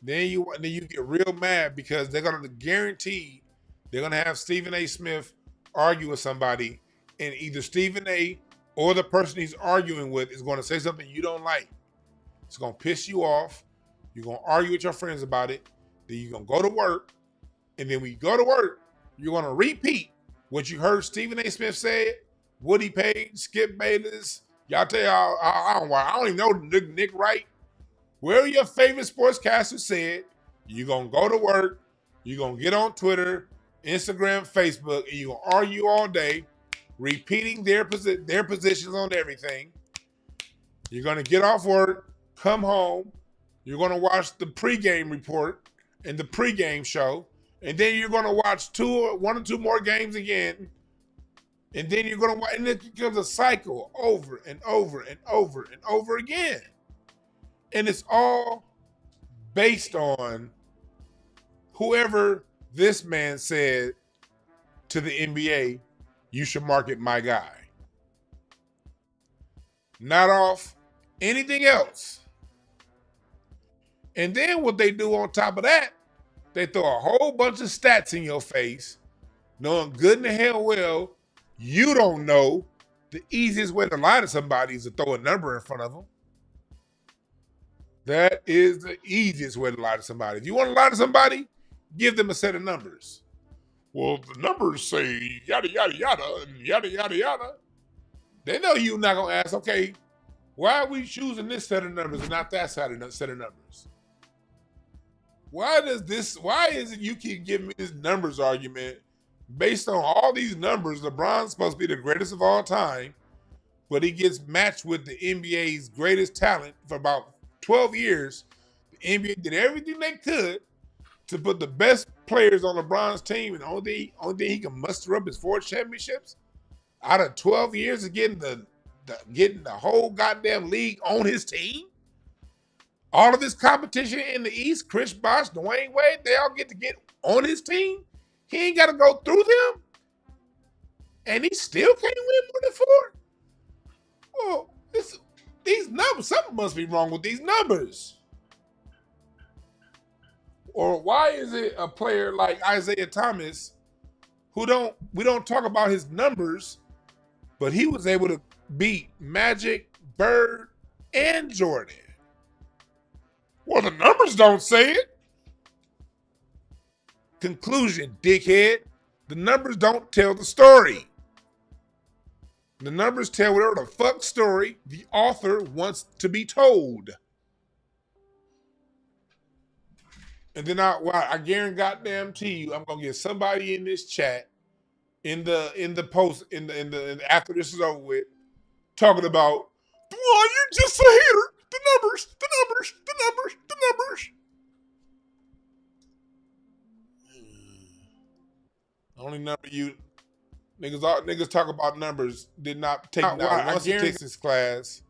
Speaker 1: Then you get real mad because they're gonna guarantee they're gonna have Stephen A. Smith argue with somebody, and either Stephen A. or the person he's arguing with is gonna say something you don't like. It's gonna piss you off. You're gonna argue with your friends about it. Then you're gonna go to work And then when you go to work, you're going to repeat what you heard Stephen A. Smith say, Woody Page, Skip Bayless. Y'all tell y'all, I don't even know Nick Wright. Wherever your favorite sportscaster said, you're going to go to work, you're going to get on Twitter, Instagram, Facebook, and you're going to argue all day, repeating their positions on everything. You're going to get off work, come home, you're going to watch the pregame report and the pregame show, and then you're going to watch one or two more games again, and then you're going to watch, and it becomes a cycle over and over and over and over again. And it's all based on whoever this man said to the NBA, you should market my guy. Not off anything else. And then what they do on top of that, they throw a whole bunch of stats in your face, knowing good and hell well you don't know the easiest way to lie to somebody is to throw a number in front of them. That is the easiest way to lie to somebody. If you want to lie to somebody, give them a set of numbers. Well, the numbers say yada, yada, yada, and yada, yada, yada. They know you're not going to ask, okay, why are we choosing this set of numbers and not that set of numbers? Why is it you keep giving me this numbers argument based on all these numbers? LeBron's supposed to be the greatest of all time, but he gets matched with the NBA's greatest talent for about 12 years. The NBA did everything they could to put the best players on LeBron's team, and the only thing he can muster up is 4 championships out of 12 years of getting the whole goddamn league on his team. All of this competition in the East, Chris Bosh, Dwayne Wade, they all get on his team. He ain't got to go through them, and he still can't win more than 4. Well, these numbers, something must be wrong with these numbers. Or why is it a player like Isaiah Thomas, we don't talk about his numbers, but he was able to beat Magic, Bird, and Jordan? Well, the numbers don't say it. Conclusion, dickhead. The numbers don't tell the story. The numbers tell whatever the fuck story the author wants to be told. And then I guarantee you, I'm gonna get somebody in this chat, in the post, in the after this is over with, talking about, well, you're just a hater. The numbers. The only number you niggas talk about numbers did not take one statistics class.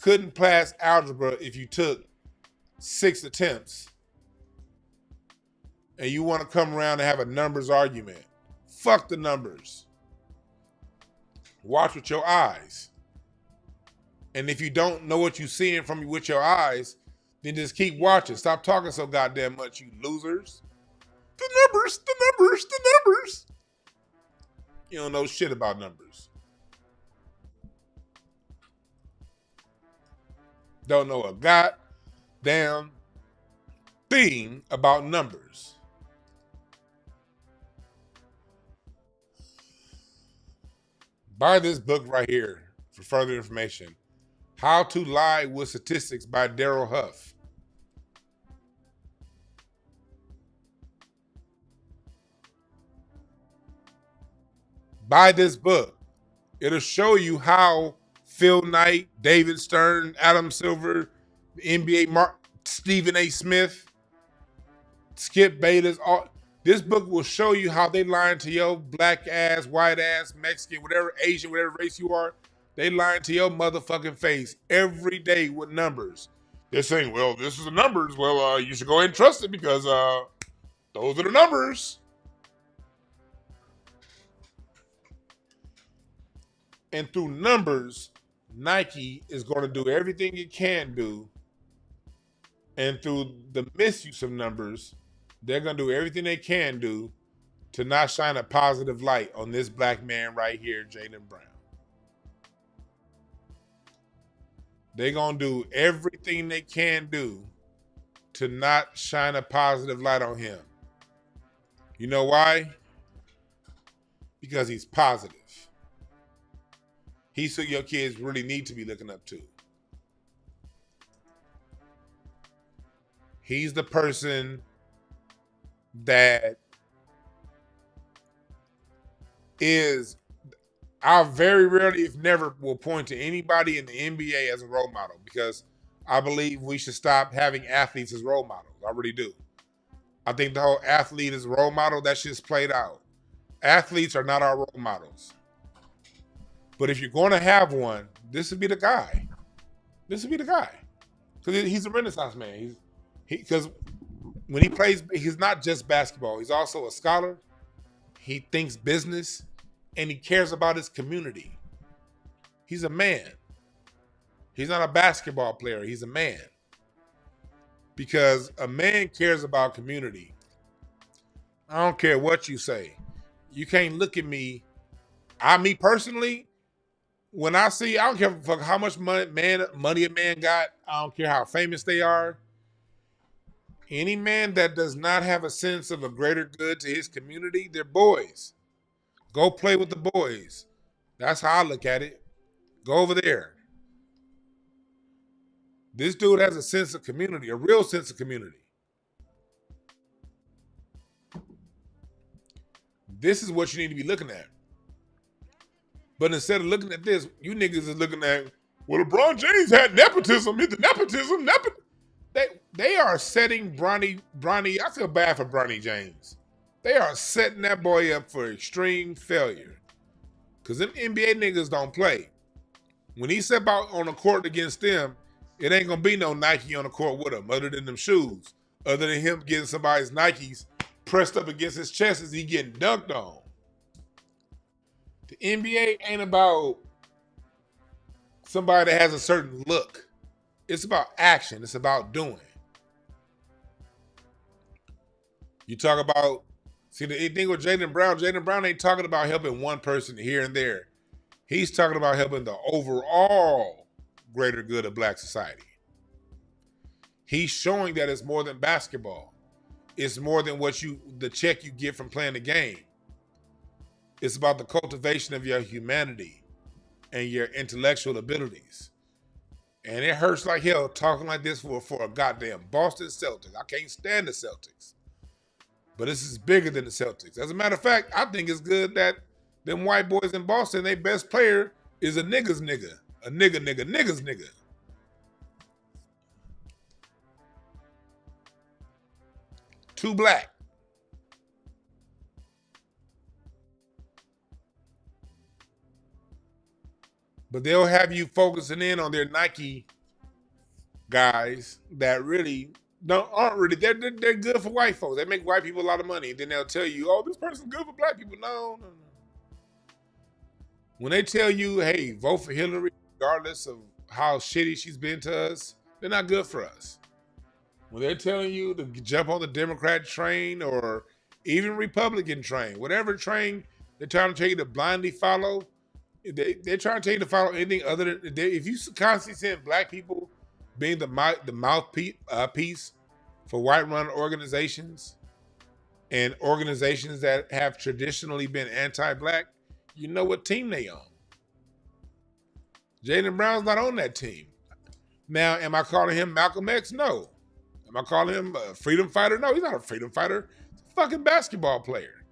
Speaker 1: Couldn't pass algebra if you took 6 attempts. And you want to come around and have a numbers argument. Fuck the numbers. Watch with your eyes. And if you don't know what you're seeing with your eyes, then just keep watching. Stop talking so goddamn much, you losers. The numbers. You don't know shit about numbers. Don't know a goddamn thing about numbers. Buy this book right here for further information. How to Lie with Statistics by Daryl Huff. Buy this book. It'll show you how Phil Knight, David Stern, Adam Silver, NBA Stephen A. Smith, Skip Bayless, this book will show you how they lying to your black ass, white ass, Mexican, whatever Asian, whatever race you are. They lying to your motherfucking face every day with numbers. They're saying, well, this is the numbers. Well, you should go ahead and trust it because those are the numbers. And through numbers, Nike is going to do everything it can do. And through the misuse of numbers, they're going to do everything they can do to not shine a positive light on this black man right here, Jaylen Brown. They're going to do everything they can do to not shine a positive light on him. You know why? Because he's positive. He's who your kids really need to be looking up to. He's the person that is, I very rarely, if never, will point to anybody in the NBA as a role model, because I believe we should stop having athletes as role models. I really do. I think the whole athlete is a role model, that shit's played out. Athletes are not our role models. But if you're going to have one, this would be the guy. This would be the guy. Because he's a Renaissance man. Because when he plays, he's not just basketball. He's also a scholar. He thinks business, and he cares about his community. He's a man. He's not a basketball player. He's a man. Because a man cares about community. I don't care what you say. You can't look at me. Me personally, when I see, I don't care how much money a man got. I don't care how famous they are. Any man that does not have a sense of a greater good to his community, they're boys. Go play with the boys. That's how I look at it. Go over there. This dude has a sense of community, a real sense of community. This is what you need to be looking at. But instead of looking at this, you niggas is looking at, well, LeBron James had nepotism. It's the nepotism. They are setting Bronny. I feel bad for Bronny James. They are setting that boy up for extreme failure. Because them NBA niggas don't play. When he step out on the court against them, it ain't going to be no Nike on the court with him other than them shoes. Other than him getting somebody's Nikes pressed up against his chest as he getting dunked on. The NBA ain't about somebody that has a certain look. It's about action. It's about doing. You talk about, see, the thing with Jaylen Brown ain't talking about helping one person here and there. He's talking about helping the overall greater good of black society. He's showing that it's more than basketball. It's more than the check you get from playing the game. It's about the cultivation of your humanity and your intellectual abilities. And it hurts like hell talking like this for a goddamn Boston Celtics. I can't stand the Celtics. But this is bigger than the Celtics. As a matter of fact, I think it's good that them white boys in Boston, their best player is a nigga's nigga. A nigga's nigga. Too black. But they'll have you focusing in on their Nike guys that really aren't really. They're good for white folks. They make white people a lot of money. Then they'll tell you, "Oh, this person's good for black people." No. When they tell you, "Hey, vote for Hillary," regardless of how shitty she's been to us, they're not good for us. When they're telling you to jump on the Democrat train or even Republican train, whatever train they're trying to tell you to blindly follow, they're trying to tell you to follow anything other than, if you constantly seeing black people being the mouthpiece for white-run organizations and organizations that have traditionally been anti-black, you know what team they on. Jaylen Brown's not on that team. Now, am I calling him Malcolm X? No. Am I calling him a freedom fighter? No, he's not a freedom fighter. He's a fucking basketball player.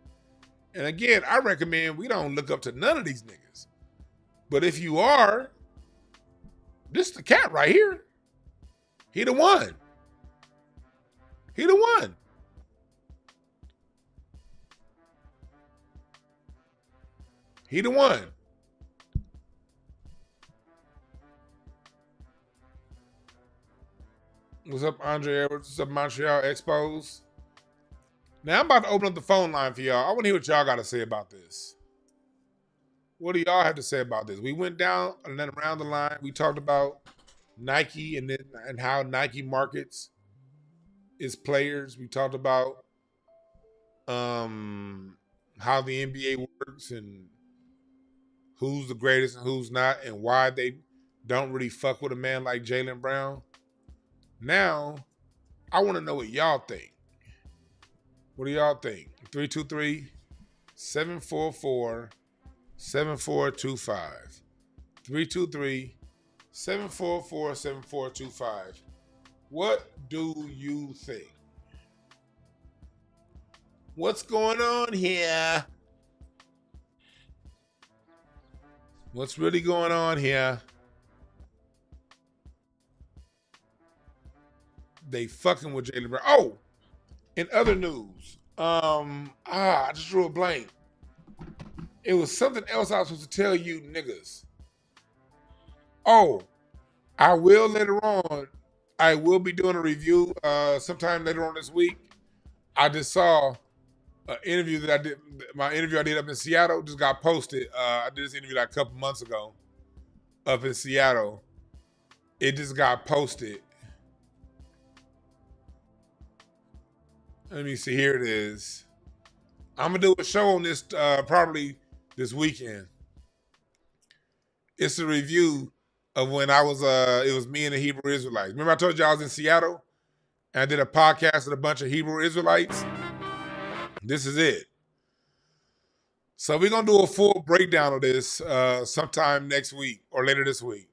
Speaker 1: And again, I recommend we don't look up to none of these niggas. But if you are, this is the cat right here. He the one. He the one. He the one. What's up, Andre Edwards? What's up, Montreal Expos? Now, I'm about to open up the phone line for y'all. I want to hear what y'all got to say about this. What do y'all have to say about this? We went down and then around the line. We talked about Nike and how Nike markets its players. We talked about how the NBA works and who's the greatest and who's not and why they don't really fuck with a man like Jaylen Brown. Now, I want to know what y'all think. What do y'all think? 323-744-7425. 323-744-7425. What do you think? What's going on here? What's really going on here? They fucking with Jaylen Brown. Oh, in other news, I just drew a blank. It was something else I was supposed to tell you niggas. Oh, I will later on. I will be doing a review sometime later on this week. I just saw an interview that I did. My interview I did up in Seattle just got posted. I did this interview like a couple months ago up in Seattle. It just got posted. Let me see. Here it is. I'm gonna do a show on this probably this weekend. It's a review of when I was it was me and the Hebrew Israelites. Remember I told you I was in Seattle and I did a podcast with a bunch of Hebrew Israelites? This is it. So we're gonna do a full breakdown of this sometime next week or later this week.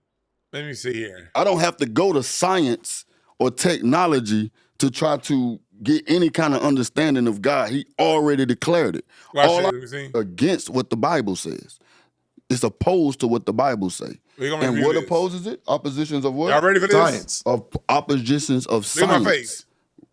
Speaker 1: Let me see here.
Speaker 3: I don't have to go to science or technology to try to get any kind of understanding of God. He already declared it. All against what the Bible says. It's opposed to what the Bible say. And what opposes it? Oppositions of what?
Speaker 1: Y'all ready for this?
Speaker 3: Science. Of oppositions of science.
Speaker 1: Look at my face.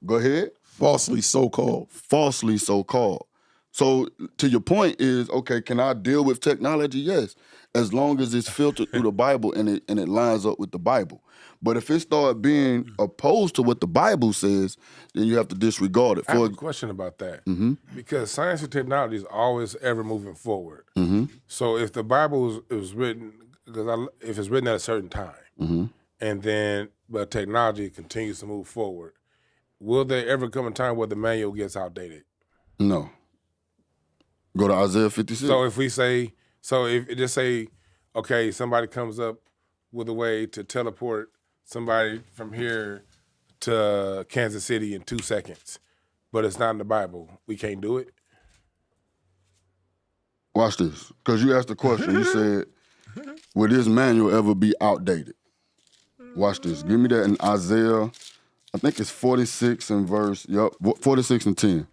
Speaker 3: Go ahead.
Speaker 4: Falsely so-called.
Speaker 3: Falsely so-called. So to your point is, okay, can I deal with technology? Yes. As long as it's filtered through the Bible and it lines up with the Bible. But if it starts being opposed to what the Bible says, then you have to disregard it.
Speaker 1: I have a question about that. Mm-hmm. Because science and technology is always ever moving forward. Mm-hmm. So if the Bible is written, if it's written at a certain time, mm-hmm. and then but technology continues to move forward, will there ever come a time where the manual gets outdated?
Speaker 3: No. Go to Isaiah 56.
Speaker 1: So if we say, if it just say, okay, somebody comes up with a way to teleport somebody from here to Kansas City in 2 seconds, but it's not in the Bible, we can't do it?
Speaker 3: Watch this, because you asked the question. You said, will this manual ever be outdated? Watch this. Give me that in Isaiah, I think it's 46 and 10.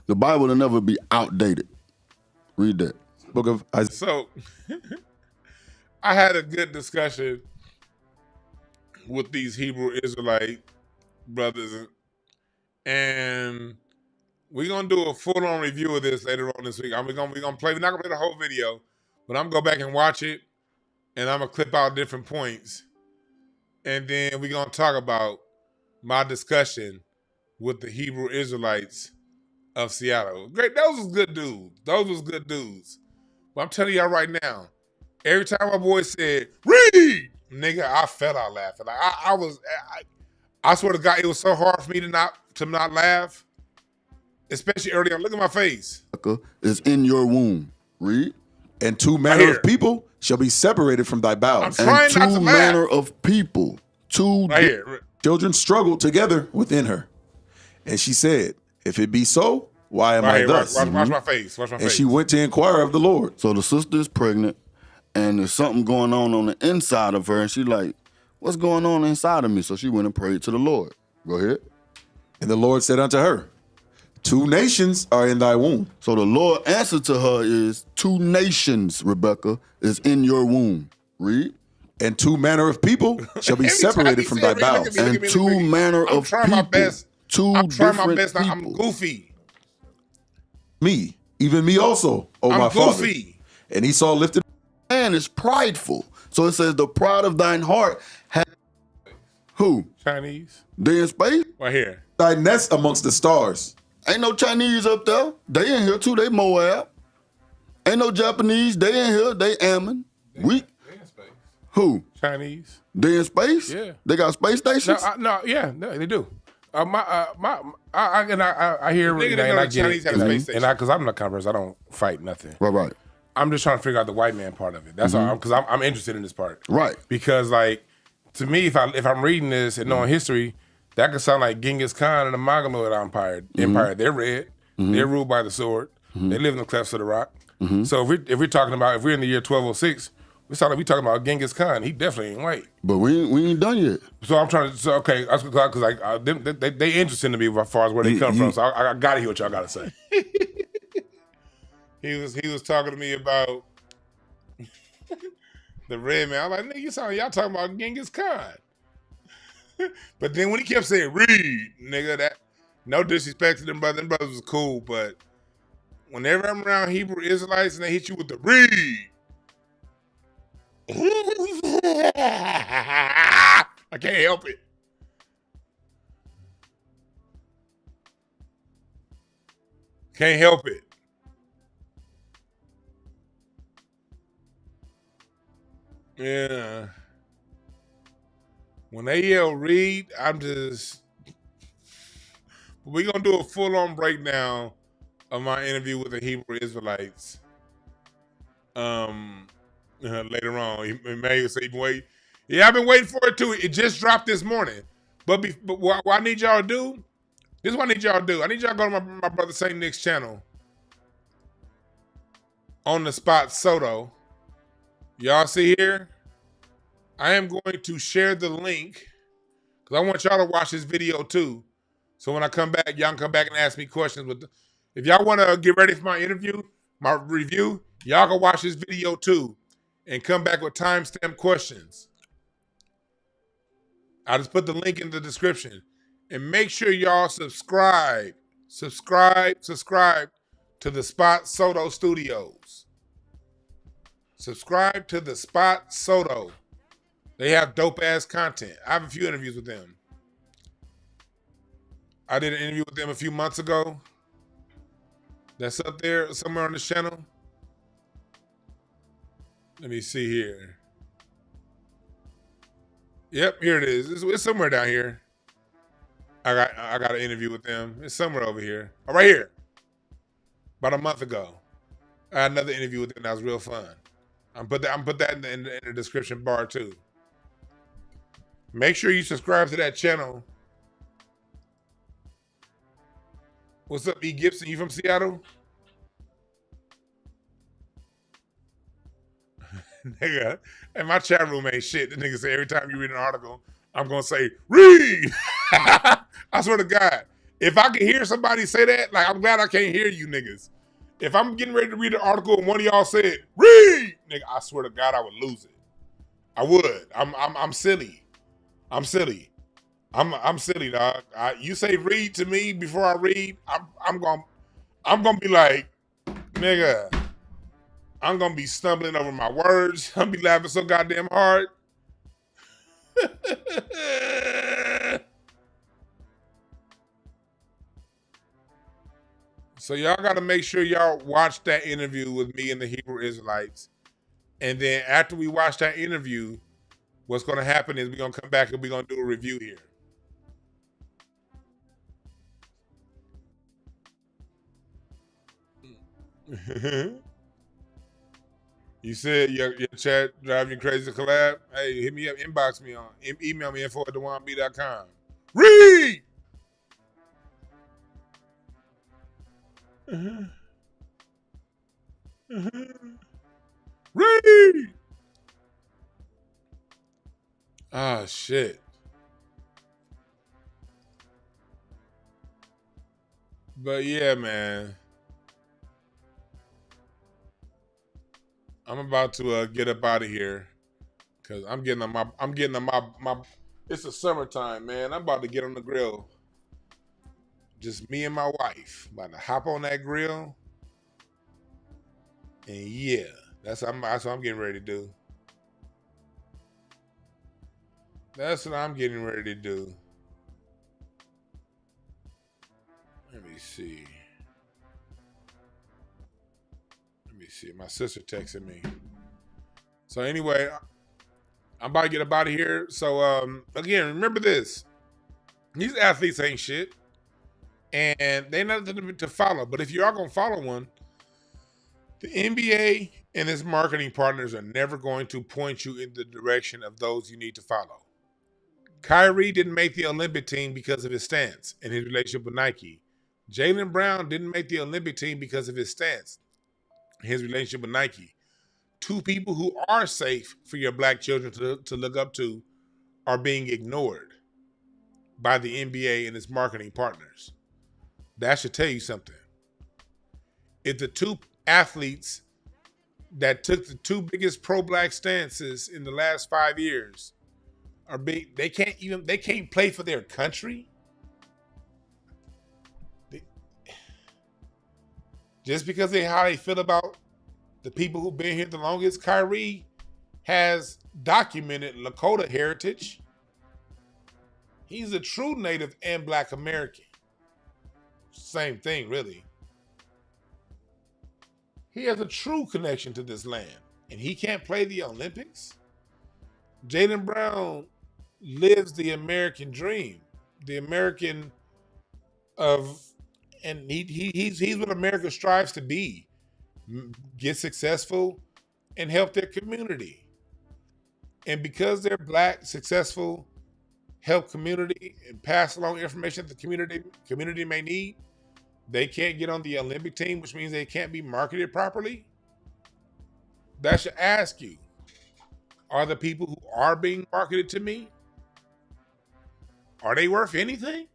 Speaker 3: The Bible will never be outdated. Read that.
Speaker 4: Book of Isaiah.
Speaker 1: So, I had a good discussion with these Hebrew Israelite brothers, and we're gonna do a full-on review of this later on this week. We're not gonna play the whole video, but I'm gonna go back and watch it, and I'm gonna clip out different points, and then we're gonna talk about my discussion with the Hebrew Israelites of Seattle. Great, those was good dudes. But I'm telling y'all right now, every time my boy said, read, nigga, I fell out laughing. Like I swear to God, it was so hard for me to not laugh, especially early on. Look at my face.
Speaker 3: Is in your womb. Read.
Speaker 4: And two manner of people shall be separated from thy bowels.
Speaker 1: I'm trying not to laugh.
Speaker 3: Two manner of people.
Speaker 4: Children struggled together within her. And she said, if it be so, why am I thus?
Speaker 1: Watch my face.
Speaker 4: And she went to inquire of the Lord.
Speaker 3: So the sister is pregnant, and there's something going on the inside of her, and she like, what's going on inside of me? So she went and prayed to the Lord. Go ahead.
Speaker 4: And the Lord said unto her, 2 nations are in thy womb.
Speaker 3: So the Lord answered to her is, 2 nations, Rebecca, is in your womb. Read.
Speaker 4: And 2 manner of people shall be separated from thy bowels.
Speaker 3: And 2 manner of people.
Speaker 1: I'm trying my best.
Speaker 3: I'm trying my best.
Speaker 1: People. I'm goofy.
Speaker 4: Me, even me also, O my father. And Esau lifted.
Speaker 3: Man is prideful. So it says the pride of thine heart has who?
Speaker 1: Chinese.
Speaker 3: They in space?
Speaker 1: Right here.
Speaker 4: Thy nest amongst the stars.
Speaker 3: Ain't no Chinese up there. They in here too. They Moab. Ain't no Japanese. They in here. They Ammon. They in space. Who?
Speaker 1: Chinese.
Speaker 3: They in space?
Speaker 1: Yeah.
Speaker 3: They got space stations?
Speaker 1: No, they do. I hear and I get it, and because I'm not converse, I don't fight nothing.
Speaker 3: Right.
Speaker 1: I'm just trying to figure out the white man part of it. That's all. Because I'm interested in this part.
Speaker 3: Right.
Speaker 1: Because like to me, if I'm reading this and knowing history, That could sound like Genghis Khan and the Mongoloid Empire. They're red. They're ruled by the sword. They live in the clefts of the rock. So if we're talking about, if we're in the year 1206, we talking about Genghis Khan. He definitely ain't white.
Speaker 3: But we ain't done yet.
Speaker 1: So I'm trying to, okay, because they interesting to me as far as where they come from. So I gotta hear what y'all gotta say. He was talking to me about the red man. I'm like, nigga, y'all talking about Genghis Khan. But then when he kept saying read, nigga, that no disrespect to them brothers. Them brothers was cool, but whenever I'm around Hebrew Israelites and they hit you with the read, I can't help it. Can't help it. Yeah. When they yell read, I'm just... We're going to do a full-on breakdown of my interview with the Hebrew Israelites. Later on. Emmanuel said, wait. Yeah, I've been waiting for it too. It just dropped this morning. But what I need y'all to do, this is what I need y'all to do. I need y'all to go to my brother St. Nick's channel. On the spot Soto. Y'all see here? I am going to share the link because I want y'all to watch this video too. So when I come back, y'all can come back and ask me questions. But if y'all want to get ready for my interview, my review, y'all can watch this video too and come back with timestamp questions. I just put the link in the description. And make sure y'all subscribe to the Spot Soto Studios. Subscribe to the Spot Soto. They have dope ass content. I have a few interviews with them. I did an interview with them a few months ago. That's up there somewhere on this channel. Let me see here. Yep, here it is. It's somewhere down here. I got an interview with them. It's somewhere over here. Oh, right here. About a month ago. I had another interview with them that was real fun. I'm put that in the description bar too. Make sure you subscribe to that channel. What's up, E. Gibson? You from Seattle? Nigga, and my chat room ain't shit. The nigga say every time you read an article, I'm gonna say, read! I swear to God, if I can hear somebody say that, like, I'm glad I can't hear you niggas. If I'm getting ready to read an article and one of y'all said, read! Nigga, I swear to God, I would lose it. I would. I'm silly. I'm silly. I'm silly, dog. You say read to me before I read, I'm gonna be like, nigga, I'm gonna be stumbling over my words. I'm gonna be laughing so goddamn hard. So y'all gotta make sure y'all watch that interview with me and the Hebrew Israelites. And then after we watch that interview, what's gonna happen is we're gonna come back and we're gonna do a review here. You said your chat driving you crazy to collab? Hey, hit me up, inbox me on, email me info@dewanb.com. Read! Read! Ah, shit. But yeah, man. I'm about to get up out of here because I'm getting on my it's the summertime, man. I'm about to get on the grill. Just me and my wife. About to hop on that grill. And yeah, that's what I'm getting ready to do. That's what I'm getting ready to do. Let me see. My sister texted me. So anyway, I'm about to get up out of here. So again, remember this. These athletes ain't shit. And they're nothing to follow. But if you are going to follow one, the NBA and its marketing partners are never going to point you in the direction of those you need to follow. Kyrie didn't make the Olympic team because of his stance and his relationship with Nike. Jaylen Brown didn't make the Olympic team because of his stance and his relationship with Nike. Two people who are safe for your black children to look up to are being ignored by the NBA and its marketing partners. That should tell you something. If the two athletes that took the two biggest pro-black stances in the last 5 years they can't play for their country. Just because how they feel about the people who've been here the longest. Kyrie has documented Lakota heritage. He's a true Native and Black American. Same thing, really. He has a true connection to this land, and he can't play the Olympics. Jaylen Brown lives the American dream, the American and he's what America strives to be: get successful and help their community. And because they're black, successful, help community, and pass along information that the community may need, they can't get on the Olympic team, which means they can't be marketed properly. That should ask you, are the people who are being marketed to me, are they worth anything?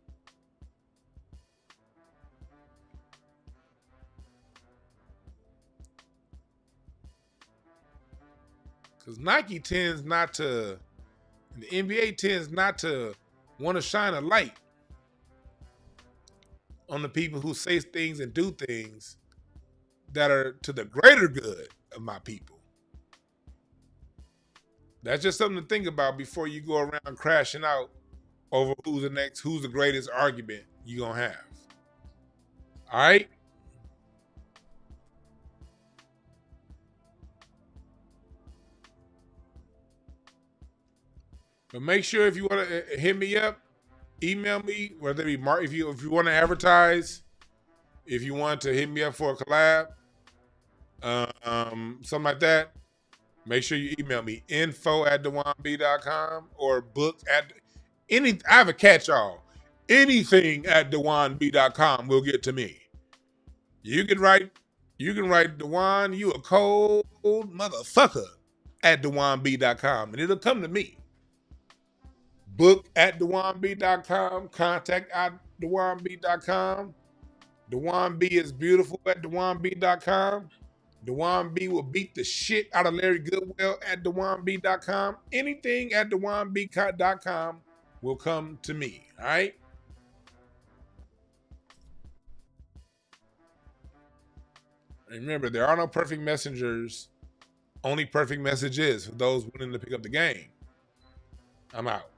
Speaker 1: Because Nike tends not to, the NBA tends not to want to shine a light on the people who say things and do things that are to the greater good of my people. That's just something to think about before you go around crashing out over who's the greatest argument you're going to have. All right? But make sure if you want to hit me up, email me, whether it be Mark, if you want to advertise, if you want to hit me up for a collab, something like that, make sure you email me, info@dewanb.com or book at I have a catch-all. Anything at dewanb.com will get to me. You can write Dewan, you a cold motherfucker at dewanb.com, and it'll come to me. Book at dewanb.com, contact at dewanb.com. Dewan B is beautiful at dewanb.com. Dewan B will beat the shit out of Larry Goodwell at dewanb.com. Anything at dewanb.com will come to me, all right? And remember, there are no perfect messengers, only perfect messages for those willing to pick up the game. I'm out.